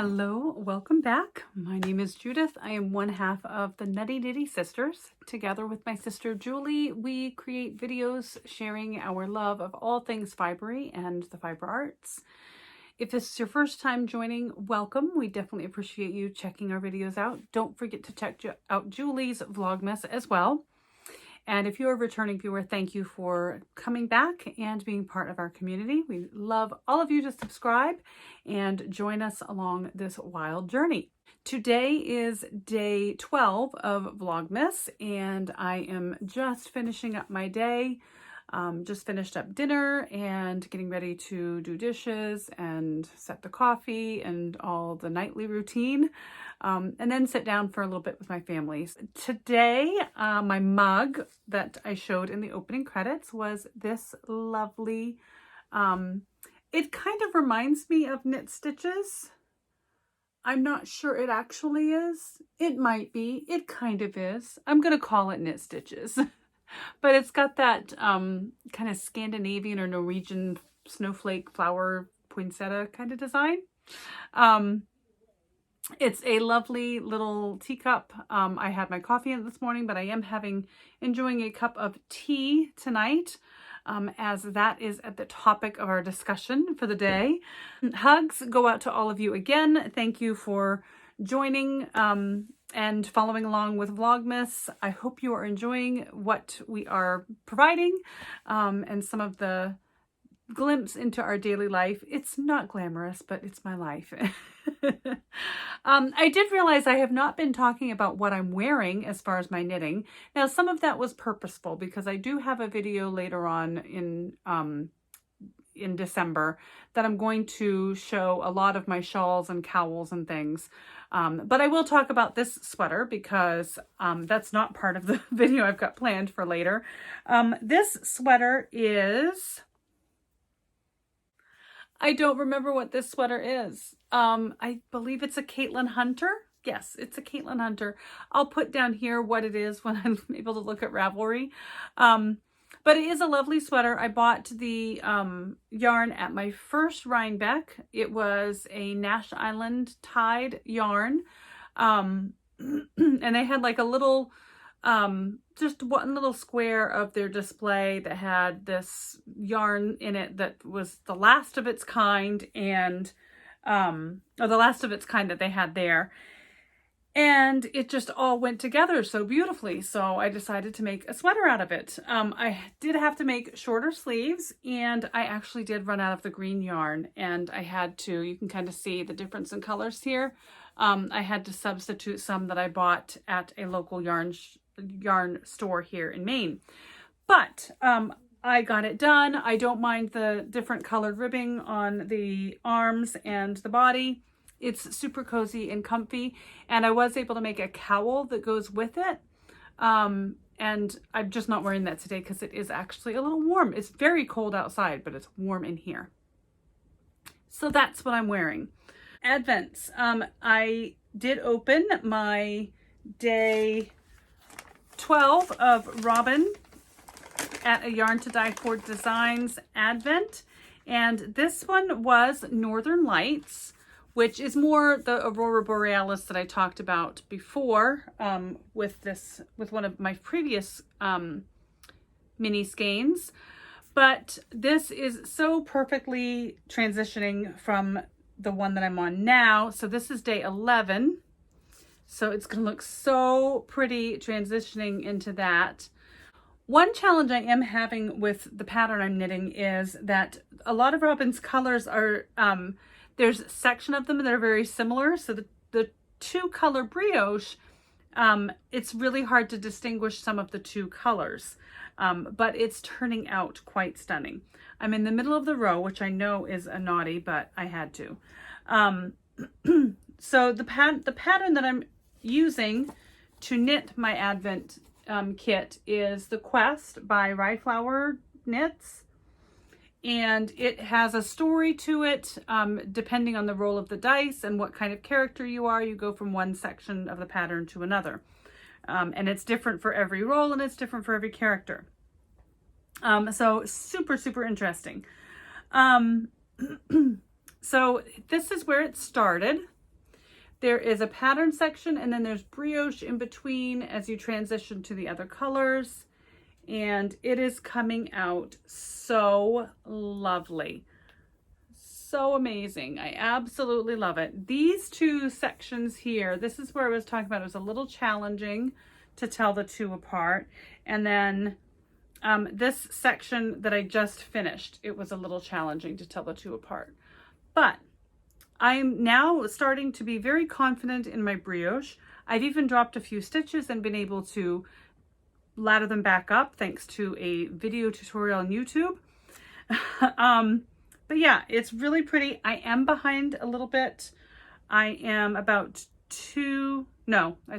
Hello, welcome back. My name is Judith. I am one half of the Nutty Nitty Sisters. Together with my sister Julie, we create videos sharing our love of all things fibery and the fiber arts. If this is your first time joining, welcome. We definitely appreciate you checking our videos out. Don't forget to check out Julie's Vlogmas as well. And if you're a returning viewer, thank you for coming back and being part of our community. We love all of you to subscribe and join us along this wild journey. Today is day 12 of Vlogmas, and I am just finishing up my day. Just finished up dinner and getting ready to do dishes and set the coffee and all the nightly routine, and then sit down for a little bit with my family. Today, my mug that I showed in the opening credits was this lovely, it kind of reminds me of knit stitches. I'm not sure it actually is. It might be. It kind of is. I'm going to call it knit stitches. But it's got that kind of Scandinavian or Norwegian snowflake flower poinsettia kind of design. It's a lovely little teacup. I had my coffee in it this morning, but I am enjoying a cup of tea tonight, as that is at the topic of our discussion for the day. Hugs go out to all of you again. Thank you for joining and following along with Vlogmas. I hope you are enjoying what we are providing, and some of the glimpse into our daily life. It's not glamorous, but it's my life. I did realize I have not been talking about what I'm wearing as far as my knitting. Now, some of that was purposeful because I do have a video later on in December that I'm going to show a lot of my shawls and cowls and things. But I will talk about this sweater because that's not part of the video I've got planned for later. This sweater is... I don't remember what this sweater is. I believe it's a Caitlin Hunter. Yes, it's a Caitlin Hunter. I'll put down here what it is when I'm able to look at Ravelry. But it is a lovely sweater. I bought the yarn at my first Rhinebeck. It was a Nash Island tied yarn. And they had like a little, just one little square of their display that had this yarn in it that was the last of its kind, and or the last of its kind that they had there. And it just all went together so beautifully. So I decided to make a sweater out of it. I did have to make shorter sleeves, and I actually did run out of the green yarn, and I had to, you can kind of see the difference in colors here. I had to substitute some that I bought at a local yarn store here in Maine. But I got it done. I don't mind the different colored ribbing on the arms and the body. It's super cozy and comfy, and I was able to make a cowl that goes with it. And I'm just not wearing that today because it is actually a little warm. It's very cold outside, but it's warm in here. So that's what I'm wearing. Advents. I did open my day 12 of Robin at a Yarn to Die For Designs Advent. And this one was Northern Lights, which is more the Aurora Borealis that I talked about before, with one of my previous mini skeins. But this is so perfectly transitioning from the one that I'm on now. So this is day 11. So it's going to look so pretty transitioning into that. One challenge I am having with the pattern I'm knitting is that a lot of Robin's colors are... there's a section of them that are very similar. So the two color brioche, it's really hard to distinguish some of the two colors, but it's turning out quite stunning. I'm in the middle of the row, which I know is a naughty, but I had to. So the pattern that I'm using to knit my Advent kit is the Quest by rhyFlower Knits. And it has a story to it, depending on the roll of the dice and what kind of character you are. You go from one section of the pattern to another. And it's different for every roll, and it's different for every character. So super, super interesting. So this is where it started. there is a pattern section, and then there's brioche in between as you transition to the other colors. And it is coming out so lovely. So amazing. I absolutely love it. These two sections here, this is where I was talking about, it was a little challenging to tell the two apart. And then this section that I just finished, it was a little challenging to tell the two apart. But I'm now starting to be very confident in my brioche. I've even dropped a few stitches and been able to ladder them back up thanks to a video tutorial on YouTube. But yeah, it's really pretty. I am behind a little bit. I am about I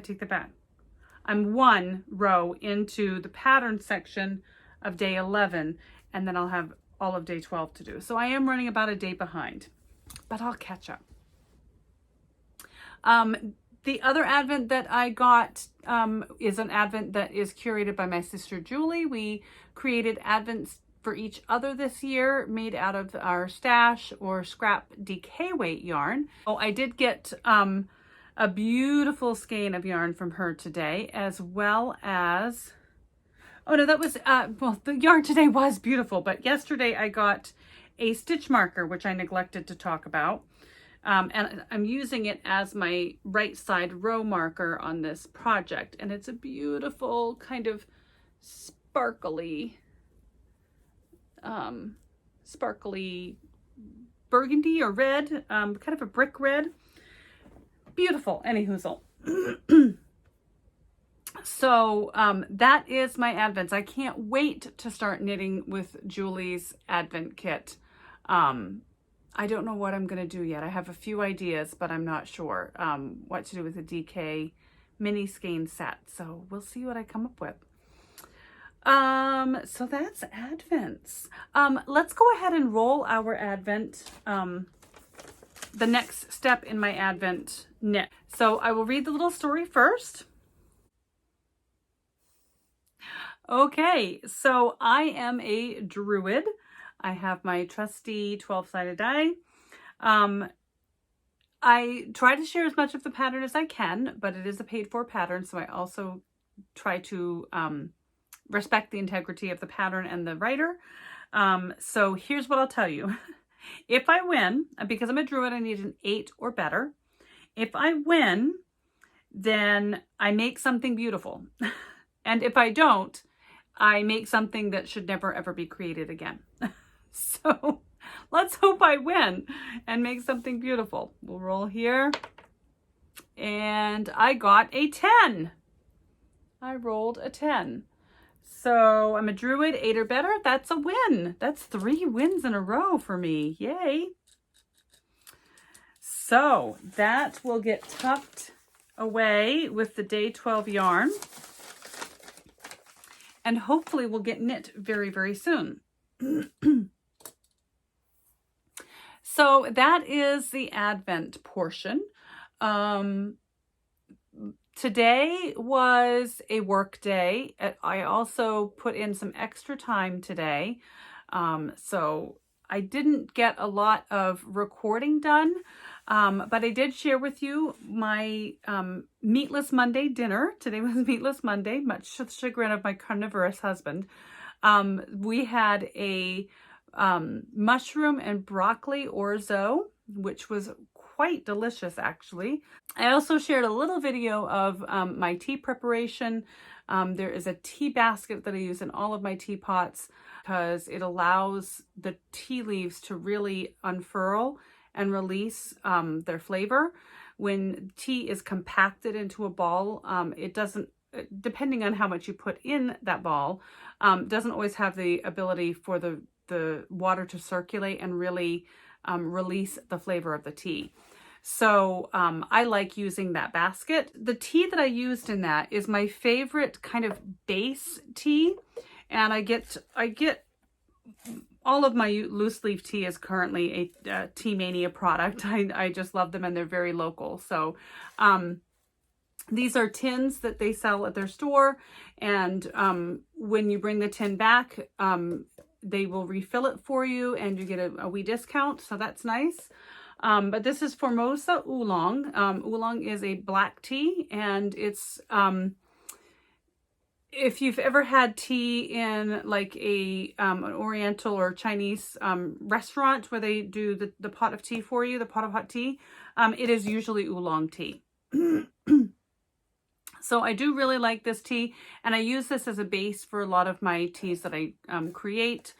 take that back. I'm 1 row into the pattern section of day 11, and then I'll have all of day 12 to do. So I am running about a day behind, but I'll catch up. The other advent that I got is an advent that is curated by my sister Julie. We created advents for each other this year, made out of our stash or scrap DK weight yarn. Oh, I did get a beautiful skein of yarn from her today, as well as, oh no, that was, well, the yarn today was beautiful, but yesterday I got a stitch marker, which I neglected to talk about. And I'm using it as my right side row marker on this project. And it's a beautiful kind of sparkly burgundy or red, kind of a brick red. Beautiful, any hoozle. So that is my advents. I can't wait to start knitting with Julie's advent kit. I don't know what I'm going to do yet. I have a few ideas, but I'm not sure what to do with the DK mini skein set. So we'll see what I come up with. So that's advents. Let's go ahead and roll our advent, the next step in my advent knit. So I will read the little story first. Okay, so I am a druid. I have my trusty 12-sided die. I try to share as much of the pattern as I can, but it is a paid for pattern, so I also try to respect the integrity of the pattern and the writer. So here's what I'll tell you. If I win, because I'm a druid, I need an 8 or better. If I win, then I make something beautiful. And if I don't, I make something that should never ever be created again. So let's hope I win and make something beautiful. We'll roll here. And I got a 10. I rolled a 10. So I'm a druid, 8 or better. That's a win. That's 3 wins in a row for me. Yay. So that will get tucked away with the day 12 yarn. And hopefully we'll get knit very, very soon. So that is the Advent portion. Today was a work day. I also put in some extra time today. So I didn't get a lot of recording done, but I did share with you my Meatless Monday dinner. Today was Meatless Monday, much to the chagrin of my carnivorous husband. We had a mushroom and broccoli orzo, which was quite delicious actually. I also shared a little video of my tea preparation. There is a tea basket that I use in all of my teapots because it allows the tea leaves to really unfurl and release their flavor. When tea is compacted into a ball, it doesn't, depending on how much you put in that ball, doesn't always have the ability for the water to circulate and really release the flavor of the tea. So I like using that basket. The tea that I used in that is my favorite kind of base tea, and I get all of my loose leaf tea is currently a Tea Mania product. I just love them and they're very local. So these are tins that they sell at their store, and when you bring the tin back, they will refill it for you and you get a wee discount. So that's nice. But this is Formosa Oolong. Oolong is a black tea, and it's if you've ever had tea in like an Oriental or Chinese restaurant where they do the pot of tea for you, the pot of hot tea, it is usually oolong tea. So I do really like this tea, and I use this as a base for a lot of my teas that I create.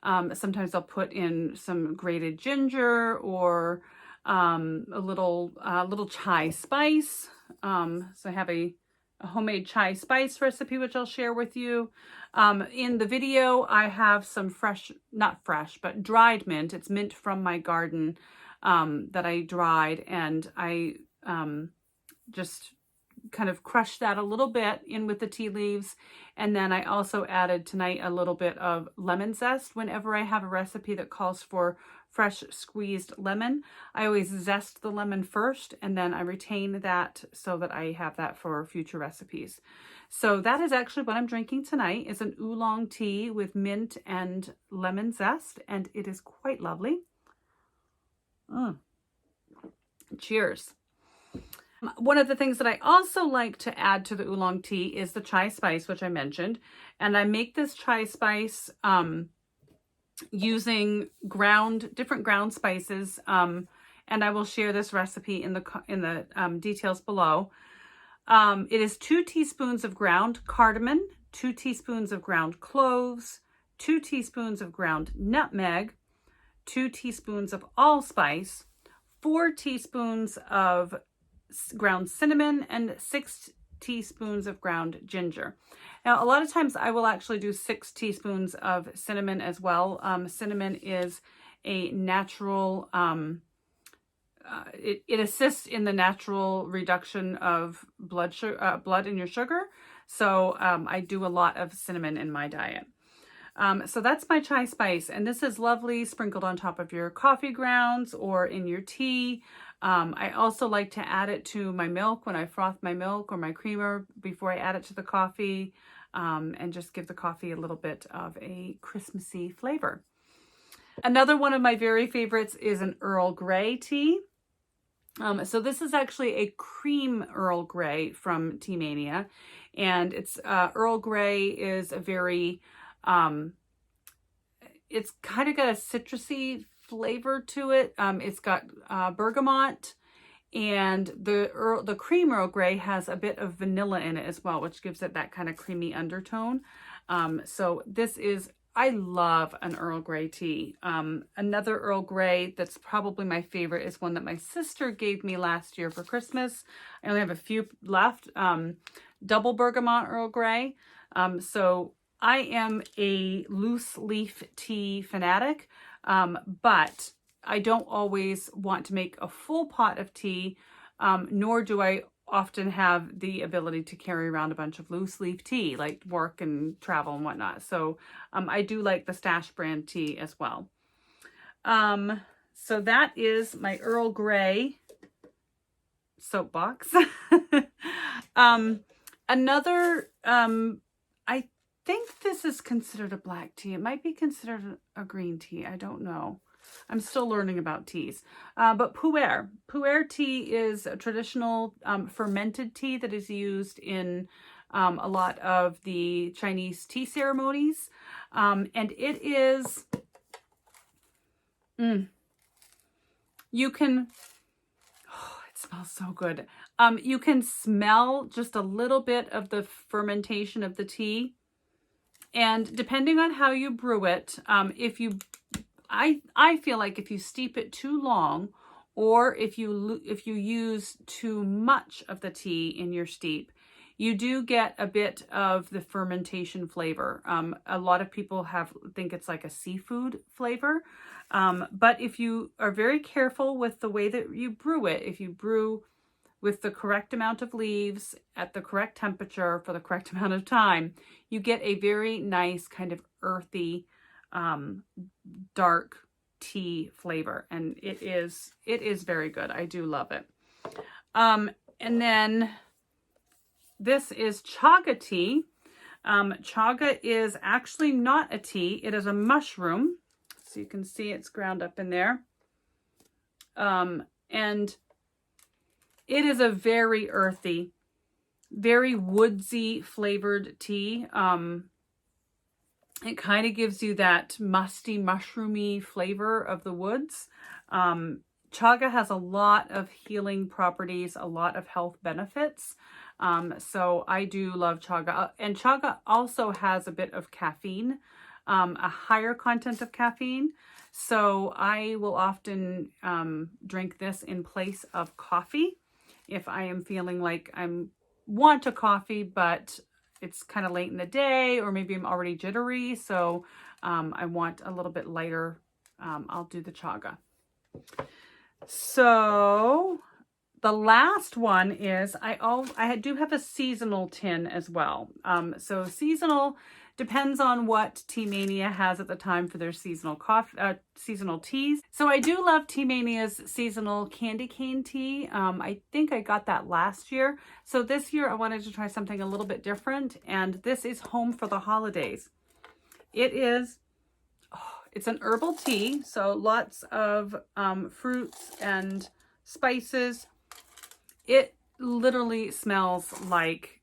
Sometimes I'll put in some grated ginger or a little chai spice. So I have a homemade chai spice recipe, which I'll share with you. In the video, I have some fresh, not fresh, but dried mint. It's mint from my garden that I dried, and I just kind of crushed that a little bit in with the tea leaves. And then I also added tonight a little bit of lemon zest. Whenever I have a recipe that calls for fresh squeezed lemon, I always zest the lemon first, and then I retain that so that I have that for future recipes. So that is actually what I'm drinking tonight. It's an oolong tea with mint and lemon zest, and it is quite lovely. Cheers. One of the things that I also like to add to the oolong tea is the chai spice, which I mentioned. And I make this chai spice using different ground spices. And I will share this recipe in the details below. It is 2 teaspoons of ground cardamom, 2 teaspoons of ground cloves, 2 teaspoons of ground nutmeg, 2 teaspoons of allspice, 4 teaspoons of ground cinnamon, and 6 teaspoons of ground ginger. Now, a lot of times I will actually do 6 teaspoons of cinnamon as well. Cinnamon is a natural, it assists in the natural reduction of blood in your sugar. So I do a lot of cinnamon in my diet. So that's my chai spice, and this is lovely sprinkled on top of your coffee grounds or in your tea. I also like to add it to my milk when I froth my milk or my creamer before I add it to the coffee, and just give the coffee a little bit of a Christmassy flavor. Another one of my very favorites is an Earl Grey tea. So this is actually a cream Earl Grey from Tea Mania, and it's Earl Grey is a very it's kind of got a citrusy flavor to it. It's got bergamot, and the cream Earl Grey has a bit of vanilla in it as well, which gives it that kind of creamy undertone. So this is, I love an Earl Grey tea. Another Earl Grey that's probably my favorite is one that my sister gave me last year for Christmas. I only have a few left. Double bergamot Earl Grey. So I am a loose leaf tea fanatic, but I don't always want to make a full pot of tea, nor do I often have the ability to carry around a bunch of loose leaf tea, like work and travel and whatnot. So I do like the Stash brand tea as well. So that is my Earl Grey soapbox. Another, I think this is considered a black tea. It might be considered a green tea. I don't know. I'm still learning about teas. But pu'er. Pu'er tea is a traditional fermented tea that is used in a lot of the Chinese tea ceremonies. And it is, you can, oh, it smells so good. You can smell just a little bit of the fermentation of the tea. And depending on how you brew it, I feel like if you steep it too long, or if you use too much of the tea in your steep, you do get a bit of the fermentation flavor. A lot of people think it's like a seafood flavor, but if you are very careful with the way that you brew it, if you brew with the correct amount of leaves at the correct temperature for the correct amount of time, you get a very nice kind of earthy, dark tea flavor, and it is very good. I do love it. And then this is chaga tea. Chaga is actually not a tea. It is a mushroom. So you can see it's ground up in there. And it is a very earthy, very woodsy flavored tea. It kind of gives you that musty, mushroomy flavor of the woods. Chaga has a lot of healing properties, a lot of health benefits. So I do love chaga. And chaga also has a bit of caffeine, a higher content of caffeine. So I will often drink this in place of coffee if I am feeling like I want a coffee, but it's kind of late in the day, or maybe I'm already jittery, so I want a little bit lighter. I'll do the chaga. So the last one is, I do have a seasonal tin as well. So seasonal depends on what Tea Mania has at the time for their seasonal seasonal teas. So I do love Tea Mania's seasonal candy cane tea. I think I got that last year. So this year I wanted to try something a little bit different, and this is Home for the Holidays. It's an herbal tea, so lots of fruits and spices. It literally smells like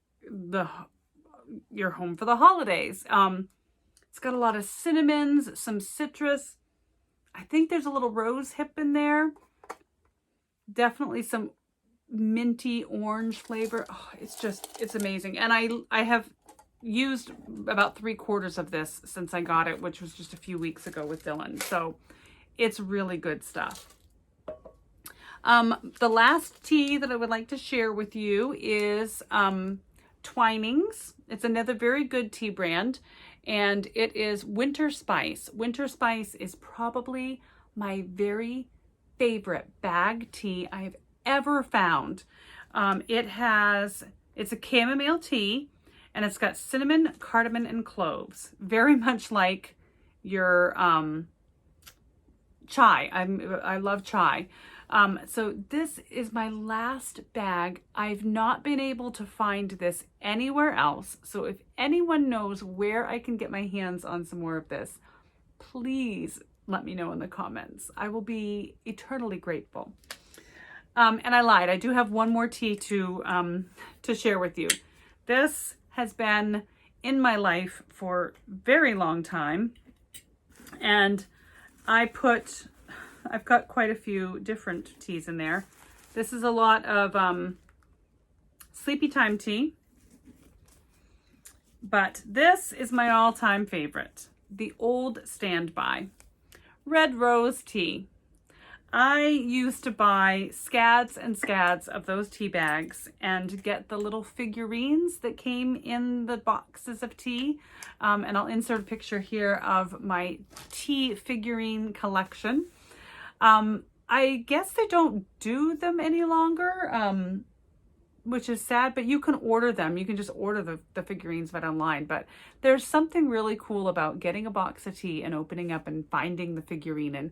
your home for the holidays. It's got a lot of cinnamons, some citrus. I think there's a little rose hip in there. Definitely some minty orange flavor. Oh, it's amazing. And I have used about 3/4 of this since I got it, which was just a few weeks ago with Dylan. So it's really good stuff. The last tea that I would like to share with you is Twinings. It's another very good tea brand, and it is Winter Spice. Winter Spice is probably my very favorite bag tea I've ever found. It's a chamomile tea, and it's got cinnamon, cardamom, and cloves. Very much like your chai. I love chai. So this is my last bag. I've not been able to find this anywhere else. So if anyone knows where I can get my hands on some more of this, please let me know in the comments. I will be eternally grateful. And I lied. I do have one more tea to share with you. This has been in my life for a very long time. And I've got quite a few different teas in there. This is a lot of sleepy time tea. But this is my all-time favorite. The Old Standby. Red Rose Tea. I used to buy scads and scads of those tea bags and get the little figurines that came in the boxes of tea. And I'll insert a picture here of my tea figurine collection. I guess they don't do them any longer, which is sad, but you can order them. You can just order the figurines right online. But there's something really cool about getting a box of tea and opening up and finding the figurine. And,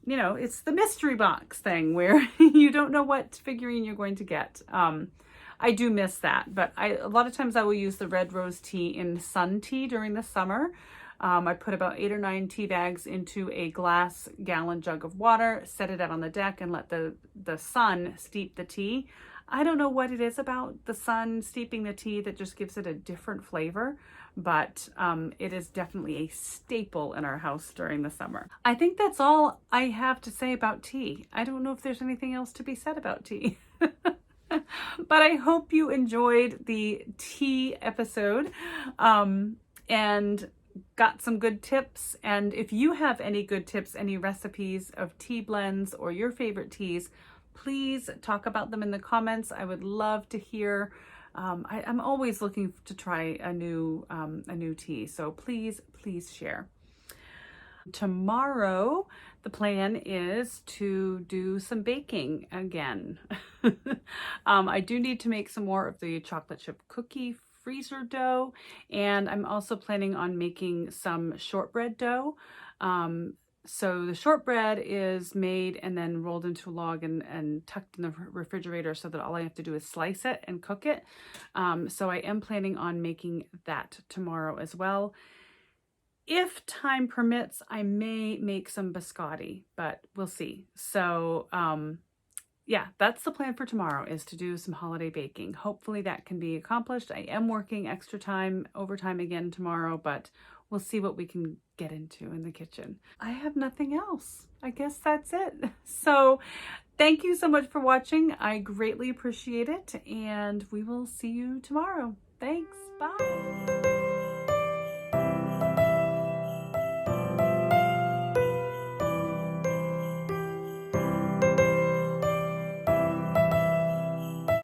you know, it's the mystery box thing where you don't know what figurine you're going to get. I do miss that, but a lot of times I will use the Red Rose tea in sun tea during the summer. I put about 8 or 9 tea bags into a glass gallon jug of water, set it out on the deck, and let the sun steep the tea. I don't know what it is about the sun steeping the tea that just gives it a different flavor, but it is definitely a staple in our house during the summer. I think that's all I have to say about tea. I don't know if there's anything else to be said about tea. But I hope you enjoyed the tea episode and got some good tips. And if you have any good tips, any recipes of tea blends or your favorite teas, please talk about them in the comments. I would love to hear. I'm always looking to try a new tea, so please share. Tomorrow, the plan is to do some baking again. I do need to make some more of the chocolate chip cookie freezer dough, and I'm also planning on making some shortbread dough. So the shortbread is made and then rolled into a log and tucked in the refrigerator so that all I have to do is slice it and cook it. So I am planning on making that tomorrow as well. if time permits, I may make some biscotti, but we'll see. So, yeah, that's the plan for tomorrow, is to do some holiday baking. Hopefully that can be accomplished. I am working extra time, overtime again tomorrow, but we'll see what we can get into in the kitchen. I have nothing else. I guess that's it. So thank you so much for watching. I greatly appreciate it, and we will see you tomorrow. Thanks. Bye.